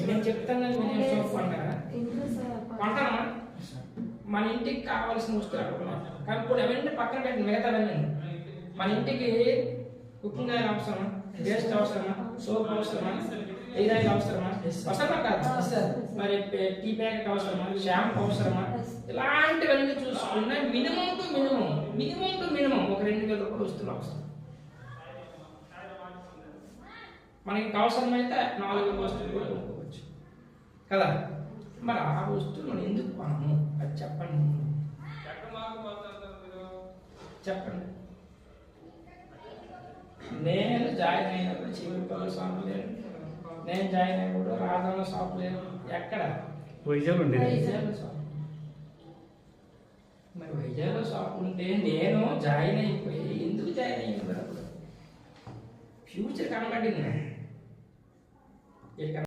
నేను చెప్తాను సోప్ కొంటారా కొంటానా? మన ఇంటికి కావాల్సిన వస్తువులు అక్కడ కానీ ఇప్పుడు అవన్నీ పక్కన పెట్టిన మిగతావన్నీ మన ఇంటికి కుకింగ్ ఆయిల్ అవసరమా, పేస్ట్ అవసరమా, సోప్ అవసరమా, ఎయిర్ ఆయిల్ అవసరమా, అవసరమా కాదు మరి టీ ప్యాకెట్ అవసరమా, షాంపూ అవసరమా, ఇలాంటివన్నీ చూసుకున్నా మినిమం టు మినిమం ఒక 2,000 రూపాయలు వస్తువులు అవసరం. మనకి అవసరమైతే 4,000 వస్తువులు కూడా కొనుక్కోవచ్చు కదా. మరి ఆ వస్తువులు మనం ఎందుకు కొనము అది చెప్పండి. చెప్పండి. నేను జాయిన్ అయినప్పుడు చీపురుపల్లి షాప్ లేదు, నేను జాయిన్ అయినప్పుడు రాధవల షాప్ లేదు. ఎక్కడ? వైజాగ్లో షాప్. మరి వైజాగ్లో షాప్ ఉంటే నేను జాయిన్ అయిపోయి ఎందుకు జాయిన్ అయ్యింది? ఫ్యూచర్ కనబడింది.